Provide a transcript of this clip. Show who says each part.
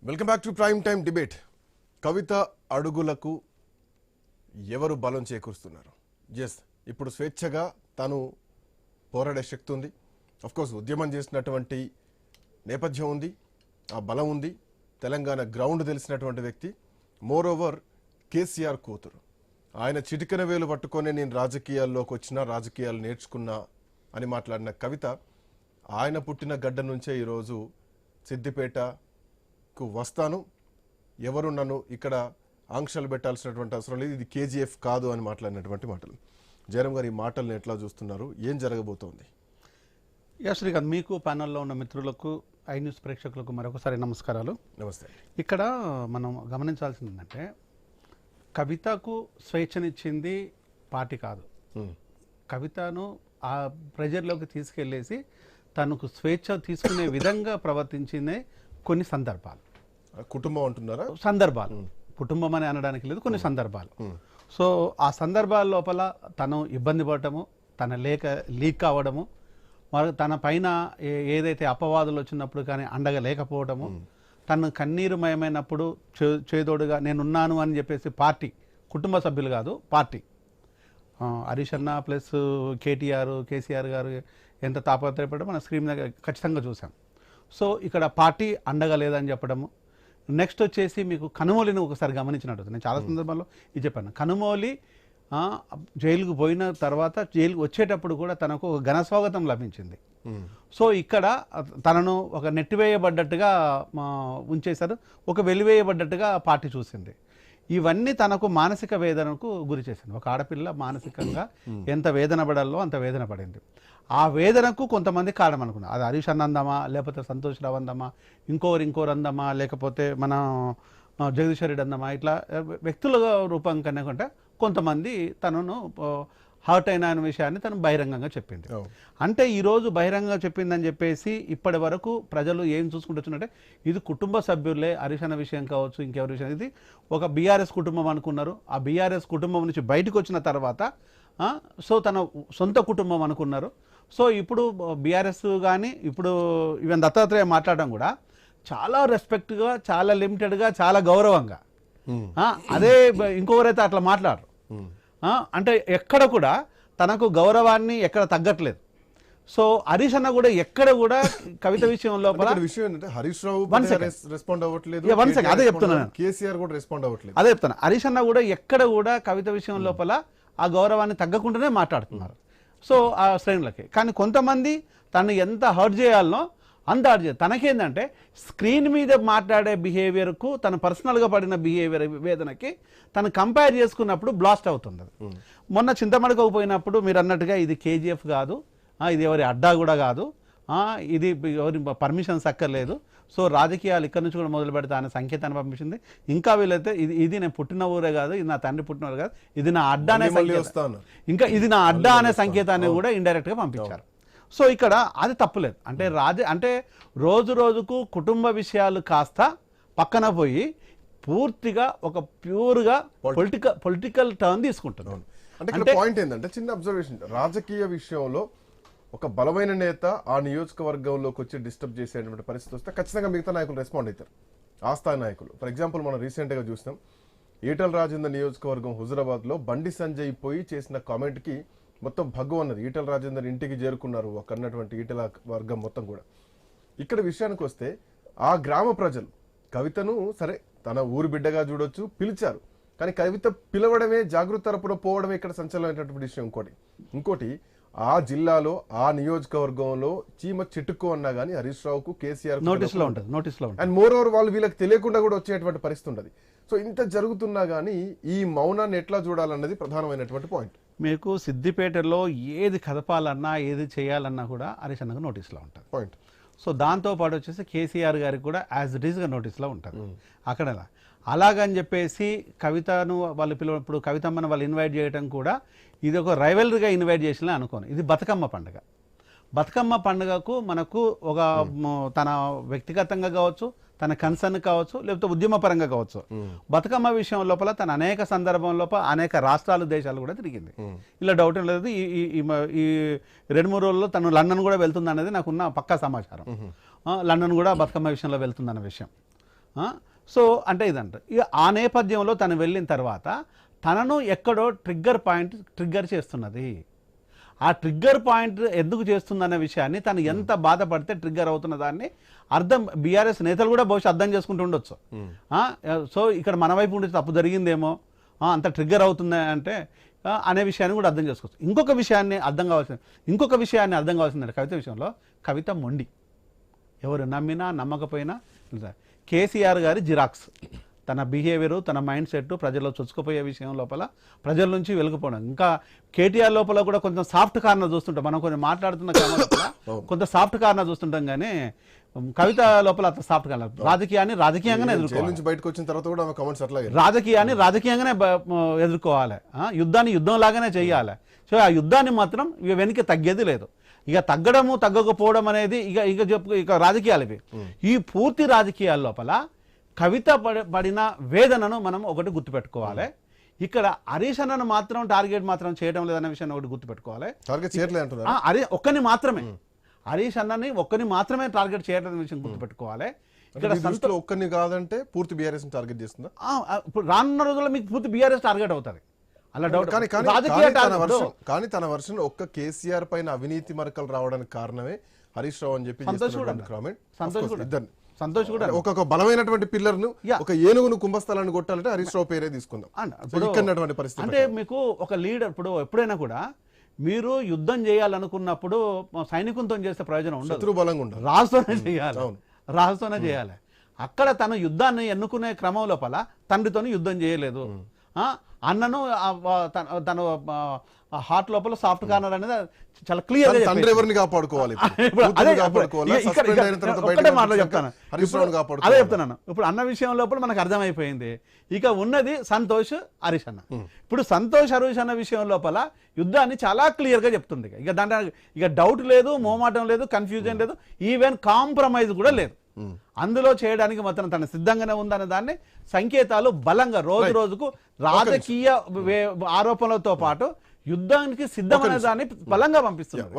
Speaker 1: Welcome back to prime time debate. Kavitha అడుగులకు ఎవరు బలం చేకూరుస్తున్నారు? ఎస్, ఇప్పుడు స్వేచ్ఛగా తాను పోరాడే శక్తి ఉంది. కోర్స్ ఉద్యమం చేసినటువంటి నేపథ్యం ఉంది, ఆ బలం ఉంది. తెలంగాణ గ్రౌండ్ తెలిసినటువంటి వ్యక్తి. మోర్ ఓవర్ కేసీఆర్ కూతురు. ఆయన చిటికెన వేలు పట్టుకొని నేను రాజకీయాల్లోకి వచ్చిన, రాజకీయాలు నేర్చుకున్నా అని మాట్లాడిన కవిత ఆయన పుట్టిన గడ్డ నుంచే ఈరోజు సిద్దిపేటకు వస్తాను, ఎవరు నన్ను ఇక్కడ ఆంక్షలు పెట్టాల్సినటువంటి అవసరం లేదు, ఇది కేజీఎఫ్ కాదు అని మాట్లాడినటువంటి మాటలు. జయరాం గారు, ఈ మాటలను ఎట్లా చూస్తున్నారు? ఏం జరగబోతోంది?
Speaker 2: శ్రీకాంత్, మీకు ప్యానల్లో ఉన్న మిత్రులకు, ఐ న్యూస్ ప్రేక్షకులకు మరొకసారి నమస్కారాలు.
Speaker 1: నమస్తే.
Speaker 2: ఇక్కడ మనం గమనించాల్సింది ఏంటంటే, కవితకు స్వేచ్ఛనిచ్చింది పార్టీ కాదు. కవితను ఆ ప్రెజర్లోకి తీసుకెళ్లేసి తనకు స్వేచ్ఛ తీసుకునే విధంగా ప్రవర్తించిందే కొన్ని సందర్భాలు.
Speaker 1: కుటుంబం అంటున్నారా?
Speaker 2: సందర్భాలు, కుటుంబం అని అనడానికి లేదు, కొన్ని సందర్భాలు. సో ఆ సందర్భాల లోపల తను ఇబ్బంది పడటము, తన లీక్ కావడము, మరి తన పైన ఏదైతే అపవాదులు వచ్చినప్పుడు కానీ అండగా లేకపోవడము, తను కన్నీరుమయమైనప్పుడు చేదోడుగా నేనున్నాను అని చెప్పేసి పార్టీ, కుటుంబ సభ్యులు కాదు పార్టీ, హరీష్ అన్న ప్లస్ కేటీఆర్, కేసీఆర్ గారు ఎంత తాపత్రయపడడం మన స్క్రీన్ దగ్గర ఖచ్చితంగా చూసాం. సో ఇక్కడ పార్టీ అండగా లేదని చెప్పడము. నెక్స్ట్ వచ్చేసి మీకు కనుమోలిని ఒకసారి గమనించినట్టు నేను చాలా సందర్భాల్లో ఇది చెప్పాను. కనుమోలి జైలుకు పోయిన తర్వాత జైలుకు వచ్చేటప్పుడు కూడా తనకు ఒక ఘన స్వాగతం లభించింది. సో ఇక్కడ తనను ఒక నెట్టివేయబడ్డట్టుగా ఉంచేశారు, ఒక వెలివేయబడ్డట్టుగా పార్టీ చూసింది. ఇవన్నీ తనకు మానసిక వేదనకు గురి చేసింది. ఒక ఆడపిల్ల మానసికంగా ఎంత వేదన పడాలో అంత వేదన పడింది. ఆ వేదనకు కొంతమంది కారణం అనుకున్నారు. అది హరీష్ అన్న అందమా, లేకపోతే సంతోష్ రావు అందమా, ఇంకోరు అందమా, లేకపోతే మన జగదీశ్వర్ రెడ్డి అందమా, ఇట్లా వ్యక్తుల రూపం కన్నా కంటే కొంతమంది తనను హర్ట్ అయిన విషయాన్ని తను బహిరంగంగా చెప్పింది. అంటే ఈరోజు బహిరంగంగా చెప్పిందని చెప్పేసి ఇప్పటి వరకు ప్రజలు ఏం చూసుకుంటున్నారంటే, ఇది కుటుంబ సభ్యులే, హరీష్ అన్న విషయం కావచ్చు, ఇంకెవరి విషయం, ఇది ఒక బీఆర్ఎస్ కుటుంబం అనుకున్నారు. ఆ బీఆర్ఎస్ కుటుంబం నుంచి బయటకు వచ్చిన తర్వాత సో తన సొంత కుటుంబం అనుకున్నారు. సో ఇప్పుడు బీఆర్ఎస్ కానీ ఇప్పుడు ఈవెన్ దత్తాత్రేయ మాట్లాడడం కూడా చాలా రెస్పెక్ట్గా, చాలా లిమిటెడ్గా, చాలా గౌరవంగా, అదే ఇంకొకరైతే అట్లా మాట్లాడరు. అంటే ఎక్కడ కూడా తనకు గౌరవాన్ని ఎక్కడ తగ్గట్లేదు. సో హరీష్ అన్న కూడా ఎక్కడ కూడా కవిత విషయం లోపల
Speaker 1: విషయం ఏంటంటే హరీష్ రావు రెస్పాండ్ అవ్వట్లేదు,
Speaker 2: అదే చెప్తున్నాను,
Speaker 1: కేసీఆర్ కూడా రెస్పాండ్ అవ్వట్లేదు,
Speaker 2: అదే చెప్తాను. హరీష్ అన్న కూడా ఎక్కడ కూడా కవిత విషయం లోపల ఆ గౌరవాన్ని తగ్గకుండానే మాట్లాడుతున్నారు. సో ఆ శ్రేణులకి కానీ కొంతమంది తను ఎంత హర్ట్ చేయాలనో అంత హర్ట్ చేయాలి. తనకేందంటే స్క్రీన్ మీద మాట్లాడే బిహేవియర్కు తను పర్సనల్గా పడిన బిహేవియర్ వేదనకి తను కంపేర్ చేసుకున్నప్పుడు బ్లాస్ట్ అవుతుంది. మొన్న చింతమడకకు పోయినప్పుడు మీరు అన్నట్టుగా ఇది కేజీఎఫ్ కాదు, ఇది ఎవరి అడ్డా కూడా కాదు, ఇది ఎవరి పర్మిషన్స్ అక్కర్లేదు, సో రాజకీయాలు ఇక్కడ నుంచి కూడా మొదలు పెడతా అనే సంకేతాన్ని పంపించింది. ఇంకా వీళ్ళైతే ఇది నేను పుట్టిన ఊరే కాదు, ఇది నా తండ్రి పుట్టిన ఊరే కాదు, ఇది నా అడ్డా అనే సంకేతం, ఇంకా ఇది నా అడ్డా అనే సంకేతాన్ని కూడా ఇండైరెక్ట్గా పంపించారు. సో ఇక్కడ అది తప్పులేదు. అంటే రోజు రోజుకు కుటుంబ విషయాలు కాస్త పక్కన పోయి పూర్తిగా ఒక ప్యూర్గా పొలిటికల్ టర్న్ తీసుకుంటున్నాం.
Speaker 1: అంటే పాయింట్ ఏంటంటే, చిన్న అబ్జర్వేషన్, రాజకీయ విషయంలో ఒక బలమైన నేత ఆ నియోజకవర్గంలోకి వచ్చి డిస్టర్బ్ చేసేటువంటి పరిస్థితి వస్తే ఖచ్చితంగా మిగతా నాయకులు రెస్పాండ్ అవుతారు, ఆ స్థాయి నాయకులు. ఫర్ ఎగ్జాంపుల్ మనం రీసెంట్గా చూసినాం, ఈటల రాజేందర్ నియోజకవర్గం హుజురాబాద్లో బండి సంజయ్ పోయి చేసిన కామెంట్కి మొత్తం భగ్గు అన్నది. ఈటల రాజేందర్ ఇంటికి చేరుకున్నారు అన్నటువంటి ఈటల వర్గం మొత్తం కూడా. ఇక్కడ విషయానికి వస్తే ఆ గ్రామ ప్రజలు కవితను సరే తన ఊరు బిడ్డగా చూడొచ్చు, పిలిచారు, కానీ కవిత పిలవడమే, జాగృతి తరపున పోవడమే ఇక్కడ సంచలనమైనటువంటి విషయం. ఇంకోటి ఆ జిల్లాలో ఆ నియోజకవర్గంలో చీమ చెట్టుకో అన్నా కానీ హరీష్ రావుకు, కేసీఆర్
Speaker 2: నోటీస్లో ఉంటుంది.
Speaker 1: అండ్ మోర్ ఓవర్ వాళ్ళు వీళ్ళకి తెలియకుండా కూడా వచ్చేటువంటి పరిస్థితి ఉండదు. సో ఇంత జరుగుతున్నా కానీ ఈ మౌనాన్ని ఎట్లా చూడాలన్నది ప్రధానమైనటువంటి పాయింట్.
Speaker 2: మీకు సిద్దిపేటలో ఏది కదపాలన్నా, ఏది చేయాలన్నా కూడా హరీష్ అన్నకు నోటీస్లో ఉంటుంది
Speaker 1: పాయింట్.
Speaker 2: సో దాంతోపాటు వచ్చేసి కేసీఆర్ గారికి కూడా యాజ్ ఇట్ ఈస్గా నోటీస్లో ఉంటుంది. అక్కడ అలాగని చెప్పేసి కవితను వాళ్ళు ఇప్పుడు కవితమ్మను వాళ్ళు ఇన్వైట్ చేయడం కూడా ఇది ఒక రైవల్రీగా ఇన్వైట్ చేసిన అనుకోను. ఇది బతుకమ్మ పండుగ. బతుకమ్మ పండుగకు మనకు ఒక తన వ్యక్తిగతంగా కావచ్చు, తన కన్సర్న్ కావచ్చు, లేకపోతే ఉద్యమపరంగా కావచ్చు, బతుకమ్మ విషయం లోపల తన అనేక సందర్భం లోపల అనేక రాష్ట్రాలు, దేశాలు కూడా తిరిగింది. ఇలా డౌట్ ఏం లేదు. ఈ 2-3 రోజుల్లో తను లండన్ కూడా వెళ్తుంది అనేది నాకున్న పక్కా సమాచారం. లండన్ కూడా బతుకమ్మ విషయంలో వెళ్తుందన్న విషయం. సో అంటే ఇదంట ఇక ఆ నేపథ్యంలో తను వెళ్ళిన తర్వాత తనను ఎక్కడో ట్రిగ్గర్ చేస్తున్నది. ఆ ట్రిగ్గర్ పాయింట్ ఎందుకు చేస్తుందనే విషయాన్ని తను ఎంత బాధపడితే ట్రిగ్గర్ అవుతున్న దాన్ని బీఆర్ఎస్ నేతలు కూడా బహుశా అర్థం చేసుకుంటూ ఉండొచ్చు. సో ఇక్కడ మన వైపు ఉండే తప్పు జరిగిందేమో, అంత ట్రిగ్గర్ అవుతుంది అంటే అనే విషయాన్ని కూడా అర్థం చేసుకోవచ్చు. ఇంకొక విషయాన్ని అర్థం కావాల్సిందంటే కవిత విషయంలో కవిత మొండి, ఎవరు నమ్మినా నమ్మకపోయినా. కేసీఆర్ గారి జిరాక్స్, తన బిహేవియరు, తన మైండ్ సెట్ ప్రజల్లో చొచ్చుకుపోయే విషయం లోపల ప్రజల నుంచి వెలుగుపోవడం. ఇంకా కేటీఆర్ లోపల కూడా కొంచెం సాఫ్ట్ కార్నర్ చూస్తుంటాం మనం, కొంచెం మాట్లాడుతున్న లోపల కొంత సాఫ్ట్ కార్నర్ చూస్తుంటాం, కానీ కవిత లోపల అంత సాఫ్ట్ కార్నర్. రాజకీయంగానే ఎదుర్కోవాలి,
Speaker 1: బయటకు వచ్చిన తర్వాత కూడా
Speaker 2: రాజకీయాన్ని ఎదుర్కోవాలి, యుద్ధాన్ని యుద్ధం లాగానే చేయాలి. సో ఆ యుద్ధాన్ని మాత్రం ఇక వెనక్కి తగ్గేది లేదు. ఇక తగ్గడము తగ్గకపోవడం అనేది ఇక రాజకీయాలు ఇవి. ఈ పూర్తి రాజకీయాల లోపల కవిత పడిన వేదనను మనం ఒకటి గుర్తుపెట్టుకోవాలి. ఇక్కడ హరీష్ అన్నను మాత్రం టార్గెట్ మాత్రం చేయడం లేదన్న విషయాన్ని ఒకటి గుర్తుపెట్టుకోవాలి. ఒక్కని మాత్రమే హరీష్ అన్నని ఒక్కని మాత్రమే టార్గెట్ చేయడం విషయం గుర్తుపెట్టుకోవాలి.
Speaker 1: ఇక్కడ ఒక్కని కాదంటే పూర్తి బీఆర్ఎస్ టార్గెట్ చేస్తుందా?
Speaker 2: ఇప్పుడు రానున్న రోజుల్లో మీకు పూర్తి బీఆర్ఎస్ టార్గెట్ అవుతుంది. అలా డౌట్.
Speaker 1: కానీ తన వర్షన్ ఒక్క కేసీఆర్ పైన అవినీతి మరకలు రావడానికి కారణమే హరీష్ రావు అని చెప్పి సంతోష్ కూడా ఒక బలమైనటువంటి పిల్లర్ ను, ఒక ఏనుగును కుంభస్థలాన్ని కొట్టాలంటే హరీష్ రావు పేరే తీసుకుందాం.
Speaker 2: అంటే మీకు ఒక లీడర్ ఇప్పుడు ఎప్పుడైనా కూడా మీరు యుద్ధం చేయాలనుకున్నప్పుడు సైనికులతో చేస్తే ప్రయోజనం ఉండదు,
Speaker 1: బలంగా ఉండదు,
Speaker 2: రాజుతోనే చేయాలి. అక్కడ తను యుద్ధాన్ని ఎన్నుకునే క్రమం లోపల తండ్రితో యుద్ధం చేయలేదు. అన్నను తన హార్ట్ లోపల సాఫ్ట్ కార్నర్ అనేది చాలా క్లియర్ గా
Speaker 1: కాపాడుకోవాలి.
Speaker 2: అదే చెప్తున్నాను. ఇప్పుడు అన్న విషయం లోపల మనకు అర్థమైపోయింది. ఇక ఉన్నది సంతోష్ హరీష్ అన్న. ఇప్పుడు సంతోష్ హరీష్ అన్న విషయం లోపల యుద్ధాన్ని చాలా క్లియర్ గా చెప్తుంది. ఇక దాంట్లో ఇక డౌట్ లేదు, మోమాటం లేదు, కన్ఫ్యూజన్ లేదు, ఈవెన్ కాంప్రమైజ్ కూడా లేదు. అందులో చేయడానికి మాత్రం తన సిద్ధంగానే ఉందనే దాన్ని సంకేతాలు బలంగా రోజు రోజుకు రాజకీయ ఆరోపణలతో పాటు యుద్ధానికి సిద్ధమనే దాన్ని బలంగా పంపిస్తున్నారు.